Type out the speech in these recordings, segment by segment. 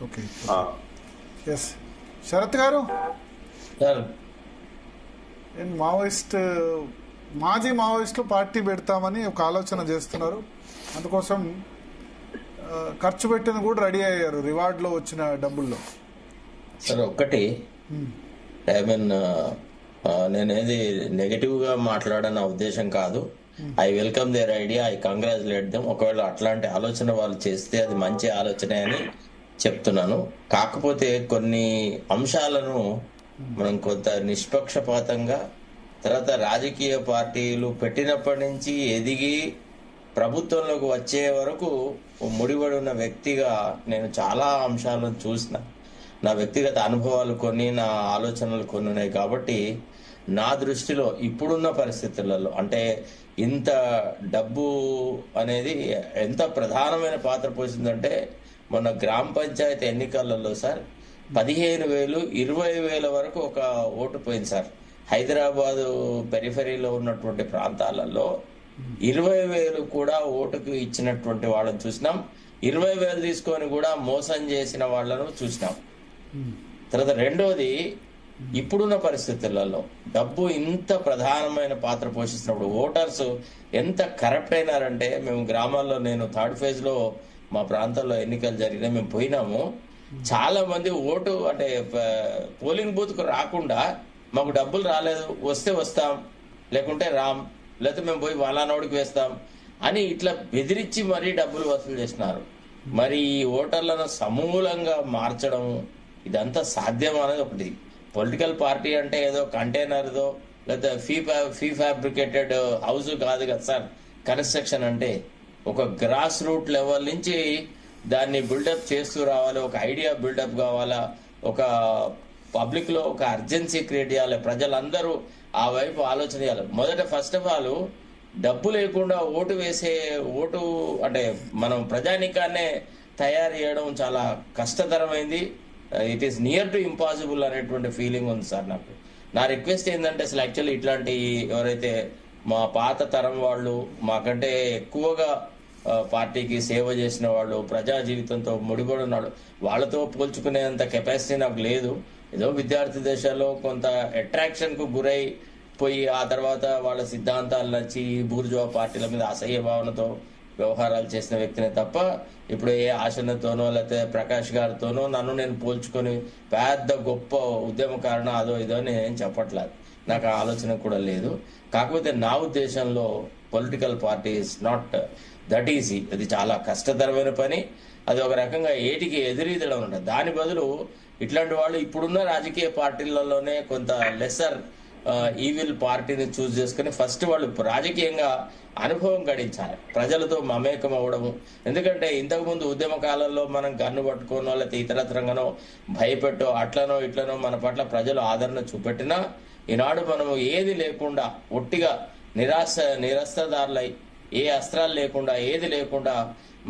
Okay. Yes Sarath గారు, మాజీ మావోయిస్టులు పార్టీ పెడతామని ఒక ఆలోచన చేస్తున్నారు. అందుకోసం ఖర్చు పెట్టిన కూడా రెడీ అయ్యారు రివార్డ్ లో వచ్చిన డబ్బుల్లో. సార్ ఒక్కటి, ఐ మీన్ నేనేది నెగటివ్ గా మాట్లాడన్న ఉద్దేశం కాదు. I welcome there idea, I congratulate them. ఒకవేళ అట్లాంటి ఆలోచన వాళ్ళు చేస్తే అది మంచి ఆలోచనే అని చెప్తున్నాను. కాకపోతే కొన్ని అంశాలను మనం కొంత నిష్పక్షపాతంగా, తర్వాత రాజకీయ పార్టీలు పెట్టినప్పటి నుంచి ఎదిగి ప్రభుత్వంలోకి వచ్చే వరకు ముడిపడి ఉన్న వ్యక్తిగా నేను చాలా అంశాలను చూసిన. నా వ్యక్తిగత అనుభవాలు కొన్ని, నా ఆలోచనలు కొన్ని ఉన్నాయి. కాబట్టి నా దృష్టిలో ఇప్పుడున్న పరిస్థితులలో, అంటే ఇంత డబ్బు అనేది ఎంత ప్రధానమైన పాత్ర పోసిందంటే, మొన్న గ్రామ పంచాయతీ ఎన్నికలలో సార్ 15,000, 20,000 వరకు ఒక ఓటు పోయింది సార్. హైదరాబాదు పెరిఫెరీలో ఉన్నటువంటి ప్రాంతాలలో 20,000 కూడా ఓటుకు ఇచ్చినటువంటి వాళ్ళని చూసినాం. 20,000 తీసుకొని కూడా మోసం చేసిన వాళ్ళను చూసినాం. తర్వాత రెండోది, ఇప్పుడున్న పరిస్థితులలో డబ్బు ఇంత ప్రధానమైన పాత్ర పోషిస్తున్నప్పుడు ఓటర్స్ ఎంత కరప్ట్ అయినారంటే, మేము గ్రామాల్లో, నేను థర్డ్ ఫేజ్ లో మా ప్రాంతంలో ఎన్నికలు జరిగినాయి, మేము పోయినాము. చాలా మంది ఓటు అంటే పోలింగ్ బూత్ కు రాకుండా, మాకు డబ్బులు రాలేదు, వస్తే వస్తాం, లేకుంటే రాం, లేకపోతే మేము పోయి వాళ్ళనోడికి వేస్తాం అని ఇట్లా బెదిరించి మరీ డబ్బులు వసూలు చేసినారు. మరి ఈ ఓటర్లను సమూలంగా మార్చడం ఇదంతా సాధ్యం అనేది ఒకటి. పొలిటికల్ పార్టీ అంటే ఏదో కంటైనర్దో లేదా ఫీ ఫ్యాబ్రికేటెడ్ హౌస్ కాదు కదా సార్. కన్స్ట్రక్షన్ అంటే ఒక గ్రాస్ రూట్ లెవెల్ నుంచి దాన్ని బిల్డప్ చేస్తూ రావాలి. ఒక ఐడియా బిల్డప్ కావాలా, ఒక పబ్లిక్ లో ఒక అర్జెన్సీ క్రియేట్ చేయాలి, ప్రజలందరూ ఆ వైపు ఆలోచన చేయాలి. మొదట ఫస్ట్ ఆఫ్ ఆల్ డబ్బు లేకుండా ఓటు అంటే మనం ప్రజానికాన్నే తయారు చేయడం చాలా కష్టతరమైంది. It is near to impossible అనేటువంటి ఫీలింగ్ ఉంది సార్ నాకు. నా రిక్వెస్ట్ ఏంటంటే, అసలు యాక్చువల్లీ ఇట్లాంటి ఎవరైతే మా పాత తరం వాళ్ళు, మాకంటే ఎక్కువగా పార్టీకి సేవ చేసిన వాళ్ళు, ప్రజా జీవితంతో ముడిపడి ఉన్నాడు, వాళ్ళతో పోల్చుకునేంత కెపాసిటీ నాకు లేదు. ఏదో విద్యార్థి దశలో కొంత అట్రాక్షన్ కు గురై పోయి ఆ తర్వాత వాళ్ళ సిద్ధాంతాలు నచ్చి బూర్జువా పార్టీల మీద అసహ్య భావనతో వ్యవహారాలు చేసిన వ్యక్తినే తప్ప, ఇప్పుడు ఏ ఆశనతోనో లేకపోతే ప్రకాష్ గారితోనో నన్ను నేను పోల్చుకొని పెద్ద గొప్ప ఉద్యమకారణ అదో ఇదో నేను చెప్పట్లేదు. నాకు ఆ ఆలోచన కూడా లేదు. కాకపోతే నా ఉద్దేశంలో political party is not that easy. అది చాలా కష్టతరమైన పని. అది ఒక రకంగా ఏటికి ఎదురీదడం ఉంటుంది. దాని బదులు ఇట్లాంటి వాళ్ళు ఇప్పుడున్న రాజకీయ పార్టీలలోనే కొంత లెసర్ ఈవిల్ పార్టీని చూస్ చేసుకుని ఫస్ట్ వాళ్ళు రాజకీయంగా అనుభవం గడించాలి, ప్రజలతో మమేకం అవ్వడము. ఎందుకంటే ఇంతకుముందు ఉద్యమ కాలంలో మనం గన్ను పట్టుకోనో లేకపోతే ఇతరత్రంగానో భయపెట్టో అట్లనో ఇట్లనో మన పట్ల ప్రజలు ఆదరణ చూపెట్టినా, ఈనాడు మనము ఏది లేకుండా ఒట్టిగా నిరస్త్రదారులై, ఏ అస్త్రాలు లేకుండా, ఏది లేకుండా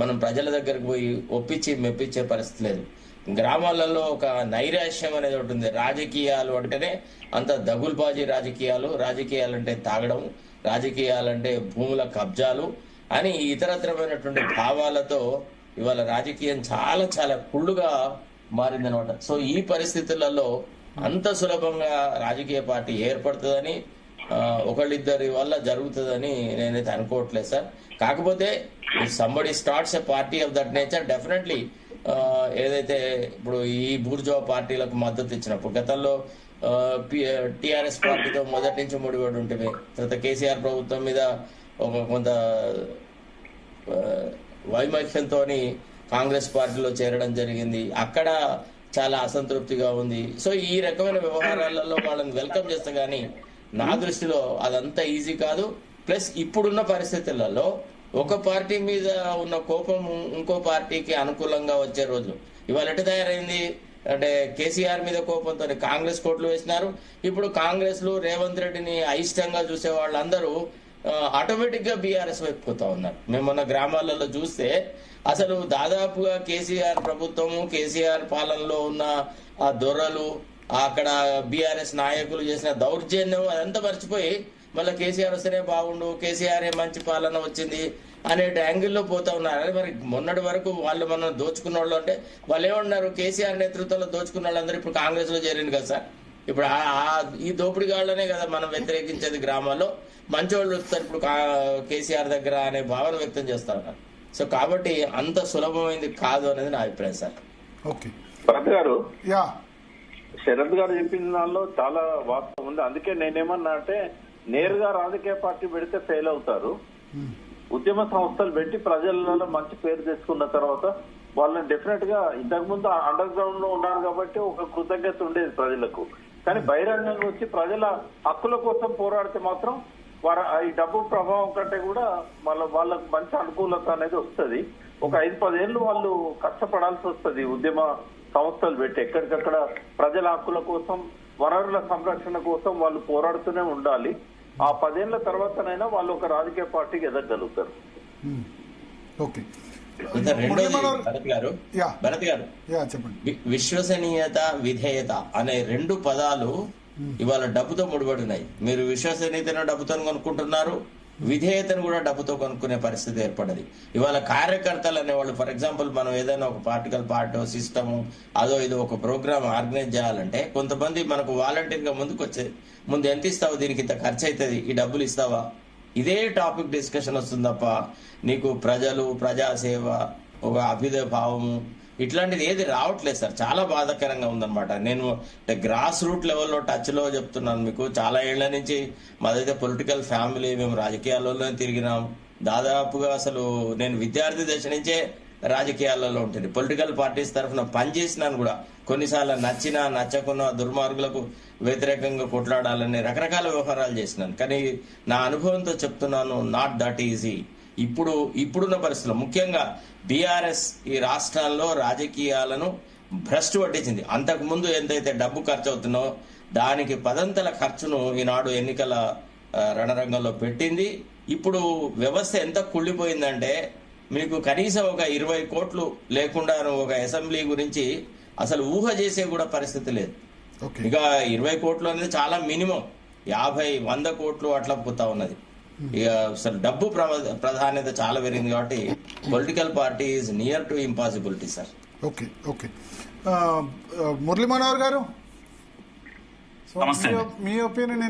మనం ప్రజల దగ్గరకు పోయి ఒప్పించి మెప్పించే పరిస్థితి లేదు. గ్రామాలలో ఒక నైరాశ్యం అనేది ఒకటి ఉంది. రాజకీయాలు అంటేనే అంత దగుల్బాజీ రాజకీయాలంటే తాగడం, రాజకీయాలంటే భూముల కబ్జాలు అని ఇతరత్రమైనటువంటి భావాలతో ఇవాళ రాజకీయం చాలా చాలా కుళ్ళుగా మారిందనమాట. సో ఈ పరిస్థితులలో అంత సులభంగా రాజకీయ పార్టీ ఏర్పడుతుందని, ఒకళ్ళిద్దరి వల్ల జరుగుతుందని నేనైతే అనుకోవట్లేదు సార్. కాకపోతే somebody starts a party of that nature, definitely ఏదైతే ఇప్పుడు ఈ బూర్జువా పార్టీలకు మద్దతు ఇచ్చినప్పుడు గతంలో టిఆర్ఎస్ పార్టీతో మొదటి నుంచి ముడిపడి ఉంటుంది. తర్వాత కేసీఆర్ ప్రభుత్వం మీద ఒక కొంత వైమఖ్యంతో కాంగ్రెస్ పార్టీలో చేరడం జరిగింది. అక్కడ చాలా అసంతృప్తిగా ఉంది. సో ఈ రకమైన వ్యవహారాలలో వాళ్ళని వెల్కమ్ చేస్తా, కానీ నా దృష్టిలో అదంతా ఈజీ కాదు. ప్లస్ ఇప్పుడున్న పరిస్థితులలో ఒక పార్టీ మీద ఉన్న కోపం ఇంకో పార్టీకి అనుకూలంగా వచ్చే రోజులు ఇవాళ ఎటు తయారైంది అంటే, కేసీఆర్ మీద కోపంతో కాంగ్రెస్ కోట్లు వేసినారు. ఇప్పుడు కాంగ్రెస్ లో రేవంత్ రెడ్డిని అయిష్టంగా చూసే వాళ్ళందరూ ఆటోమేటిక్ గా బీఆర్ఎస్ వైపు పోతా ఉన్నారు. మేము మొన్న గ్రామాలలో చూస్తే అసలు దాదాపుగా కేసీఆర్ ప్రభుత్వము, కేసీఆర్ పాలనలో ఉన్న ఆ దొరలు, అక్కడ బీఆర్ఎస్ నాయకులు చేసిన దౌర్జన్యం అదంతా మర్చిపోయి మళ్ళీ కేసీఆర్ వస్తేనే బాగుండు, కేసీఆర్ మంచి పాలన వచ్చింది, అనే యాంగిల్లో పోతా ఉన్నారు. అదే మరి మొన్నటి వరకు వాళ్ళు మనం దోచుకున్న వాళ్ళు అంటే వాళ్ళు ఏమన్నారు, కేసీఆర్ నేతృత్వంలో దోచుకున్న వాళ్ళందరూ ఇప్పుడు కాంగ్రెస్ లో చేరింది కదా సార్. ఇప్పుడు ఈ దోపిడిగాళ్లనే కదా మనం వ్యతిరేకించేది. గ్రామాల్లో మంచోళ్ళు వస్తారు ఇప్పుడు కేసీఆర్ దగ్గర అనే భావన వ్యక్తం చేస్తా ఉన్నారు. సో కాబట్టి అంత సులభమైంది కాదు అనేది నా అభిప్రాయం సార్. ఓకే భరత్ గారు, యా శరత్ గారు చెప్పిన దానిలో చాలా వాస్తవం ఉంది. అందుకే నేనేమన్నా అంటే నేరుగా రాజకీయ పార్టీ పెడితే ఫెయిల్ అవుతారు. ఉద్యమ సంస్థలు పెట్టి ప్రజలలో మంచి పేరు తెచ్చుకున్న తర్వాత వాళ్ళని డెఫినెట్ గా ఇంతకు ముందు అండర్ గ్రౌండ్ లో ఉన్నారు కాబట్టి ఒక కృతజ్ఞత ఉండేది ప్రజలకు. కానీ బహిరంగంగా వచ్చి ప్రజల హక్కుల కోసం పోరాడితే మాత్రం ఈ డబ్బు ప్రభావం కంటే కూడా వాళ్ళకు మంచి అనుకూలత అనేది వస్తుంది. ఒక 5-10 ఏళ్ళు వాళ్ళు కష్టపడాల్సి వస్తుంది ఉద్యమ సంస్థలు పెట్టి. ఎక్కడికక్కడ ప్రజల హక్కుల కోసం, వనరుల సంరక్షణ కోసం వాళ్ళు పోరాడుతూనే ఉండాలి. ఆ 10 ఏళ్ల తర్వాతనైనా వాళ్ళు ఒక రాజకీయ పార్టీకి ఎదగలుగుతారు. ఓకే ఇంకా రెండోది భరత్ గారు, చెప్పండి. విశ్వసనీయత, విధేయత అనే 2 పదాలు ఇవాళ డబ్బుతో ముడిపడినాయి. మీరు విశ్వసనీయతను డబ్బుతో కొనుక్కుంటున్నారు, విధేయతను కూడా డబ్బుతో కొనుక్కునే పరిస్థితి ఏర్పడది. ఇవాళ కార్యకర్తలు అనేవాళ్ళు, ఫర్ ఎగ్జాంపుల్ మనం ఏదైనా ఒక పార్టికల్ పార్టో సిస్టము అదో ఇదో ఒక ప్రోగ్రామ్ ఆర్గనైజ్ చేయాలంటే కొంతమంది మనకు వాలంటీర్ గా ముందుకు వచ్చేది, ముందు ఎంత ఇస్తావు, దీనికి ఇంత ఖర్చు అవుతుంది, ఈ డబ్బులు ఇస్తావా, ఇదే టాపిక్ డిస్కషన్ వస్తుంది తప్ప నీకు ప్రజలు, ప్రజాసేవ, ఒక అభ్యుదయ భావము ఇట్లాంటిది ఏది రావట్లేదు సార్. చాలా బాధాకరంగా ఉందన్నమాట. నేను గ్రాస్ రూట్ లెవెల్లో టచ్ లో చెప్తున్నాను మీకు. చాలా ఏళ్ల నుంచి మాదైతే పొలిటికల్ ఫ్యామిలీ, మేము రాజకీయాల్లోనే తిరిగినాం. దాదాపుగా అసలు నేను విద్యార్థి దశ నుంచే రాజకీయాలలో ఉంటుంది. పొలిటికల్ పార్టీస్ తరఫున పనిచేసినాను కూడా. కొన్నిసార్లు నచ్చినా నచ్చకున్నా దుర్మార్గులకు వ్యతిరేకంగా కొట్లాడాలని రకరకాల వ్యవహారాలు చేసినాను. కానీ నా అనుభవంతో చెప్తున్నాను, నాట్ దట్ ఈజీ. ఇప్పుడున్న పరిస్థితుల్లో ముఖ్యంగా బీఆర్ఎస్ ఈ రాష్ట్రాల్లో రాజకీయాలను భ్రష్టు పట్టించింది. అంతకు ముందు ఎంతైతే డబ్బు ఖర్చు అవుతుందో దానికి 10 ఖర్చును ఈనాడు ఎన్నికల రణరంగంలో పెట్టింది. ఇప్పుడు వ్యవస్థ ఎంత కుళ్ళిపోయిందంటే మీకు కనీసం ఒక 20 కోట్లు లేకుండా ఒక అసెంబ్లీ గురించి అసలు ఊహ చేసే కూడా పరిస్థితి లేదు. ఇక 20 కోట్లు అనేది చాలా మినిమం. 50-100 కోట్లు అట్లా పోతా ఉన్నది. ఇక అసలు డబ్బు ప్రాధాన్యత చాలా పెరిగింది కాబట్టి political party is near to impossibility sir. Okay okay Murali Manohar గారు, మీ ఒపీనియన్